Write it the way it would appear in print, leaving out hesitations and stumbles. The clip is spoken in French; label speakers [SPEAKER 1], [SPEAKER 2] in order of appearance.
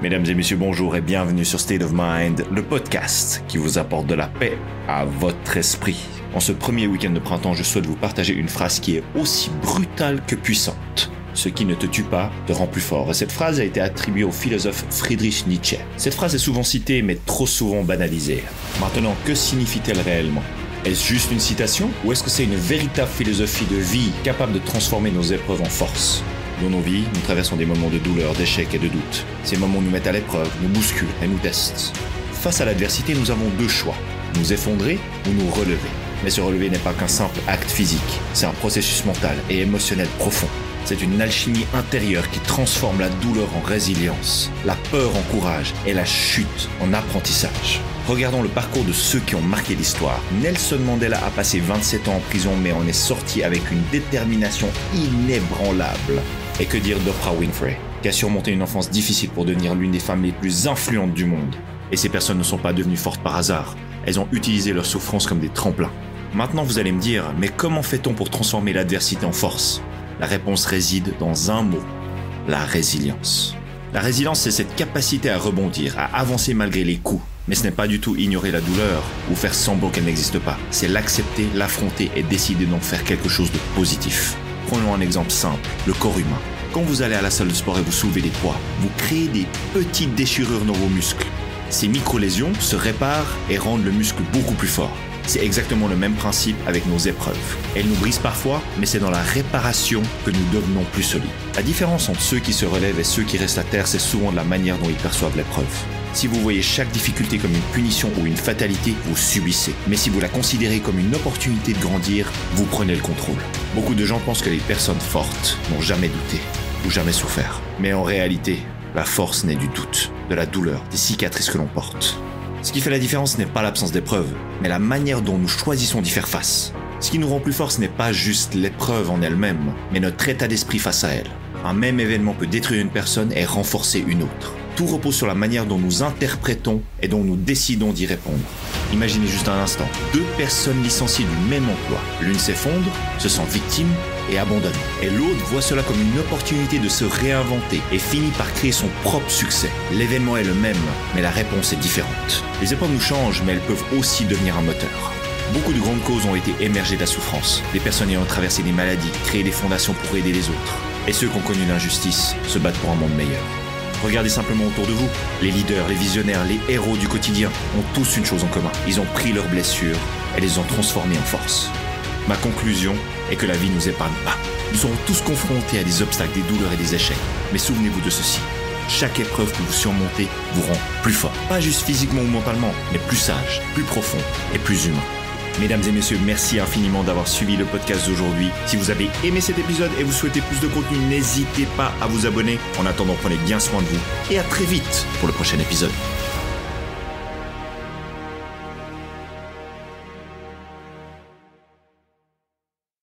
[SPEAKER 1] Mesdames et messieurs, bonjour et bienvenue sur State of Mind, le podcast qui vous apporte de la paix à votre esprit. En ce premier week-end de printemps, je souhaite vous partager une phrase qui est aussi brutale que puissante. Ce qui ne te tue pas te rend plus fort. Et cette phrase a été attribuée au philosophe Friedrich Nietzsche. Cette phrase est souvent citée, mais trop souvent banalisée. Maintenant, que signifie-t-elle réellement ? Est-ce juste une citation ou est-ce que c'est une véritable philosophie de vie capable de transformer nos épreuves en force ? Dans nos vies, nous traversons des moments de douleur, d'échec et de doute. Ces moments nous mettent à l'épreuve, nous bousculent et nous testent. Face à l'adversité, nous avons deux choix, nous effondrer ou nous relever. Mais se relever n'est pas qu'un simple acte physique, c'est un processus mental et émotionnel profond. C'est une alchimie intérieure qui transforme la douleur en résilience, la peur en courage et la chute en apprentissage. Regardons le parcours de ceux qui ont marqué l'histoire. Nelson Mandela a passé 27 ans en prison mais en est sorti avec une détermination inébranlable. Et que dire d'Oprah Winfrey, qui a surmonté une enfance difficile pour devenir l'une des femmes les plus influentes du monde. Et ces personnes ne sont pas devenues fortes par hasard, elles ont utilisé leur souffrance comme des tremplins. Maintenant vous allez me dire, mais comment fait-on pour transformer l'adversité en force ? La réponse réside dans un mot, la résilience. La résilience, c'est cette capacité à rebondir, à avancer malgré les coups. Mais ce n'est pas du tout ignorer la douleur ou faire semblant qu'elle n'existe pas. C'est l'accepter, l'affronter et décider d'en faire quelque chose de positif. Prenons un exemple simple, le corps humain. Quand vous allez à la salle de sport et vous soulevez des poids, vous créez des petites déchirures dans vos muscles. Ces micro-lésions se réparent et rendent le muscle beaucoup plus fort. C'est exactement le même principe avec nos épreuves. Elles nous brisent parfois, mais c'est dans la réparation que nous devenons plus solides. La différence entre ceux qui se relèvent et ceux qui restent à terre, c'est souvent de la manière dont ils perçoivent l'épreuve. Si vous voyez chaque difficulté comme une punition ou une fatalité, vous subissez. Mais si vous la considérez comme une opportunité de grandir, vous prenez le contrôle. Beaucoup de gens pensent que les personnes fortes n'ont jamais douté ou jamais souffert. Mais en réalité, la force naît du doute, de la douleur, des cicatrices que l'on porte. Ce qui fait la différence n'est pas l'absence d'épreuve, mais la manière dont nous choisissons d'y faire face. Ce qui nous rend plus forts, ce n'est pas juste l'épreuve en elle-même, mais notre état d'esprit face à elle. Un même événement peut détruire une personne et renforcer une autre. Tout repose sur la manière dont nous interprétons et dont nous décidons d'y répondre. Imaginez juste un instant, deux personnes licenciées du même emploi. L'une s'effondre, se sent victime et abandonne. Et l'autre voit cela comme une opportunité de se réinventer et finit par créer son propre succès. L'événement est le même, mais la réponse est différente. Les épreuves nous changent, mais elles peuvent aussi devenir un moteur. Beaucoup de grandes causes ont été émergées de la souffrance. Des personnes ayant traversé des maladies, créé des fondations pour aider les autres. Et ceux qui ont connu l'injustice se battent pour un monde meilleur. Regardez simplement autour de vous. Les leaders, les visionnaires, les héros du quotidien ont tous une chose en commun. Ils ont pris leurs blessures et les ont transformées en force. Ma conclusion est que la vie ne nous épargne pas. Nous serons tous confrontés à des obstacles, des douleurs et des échecs. Mais souvenez-vous de ceci. Chaque épreuve que vous surmontez vous rend plus fort. Pas juste physiquement ou mentalement, mais plus sage, plus profond et plus humain. Mesdames et messieurs, merci infiniment d'avoir suivi le podcast d'aujourd'hui. Si vous avez aimé cet épisode et vous souhaitez plus de contenu, n'hésitez pas à vous abonner. En attendant, prenez bien soin de vous et à très vite pour le prochain épisode.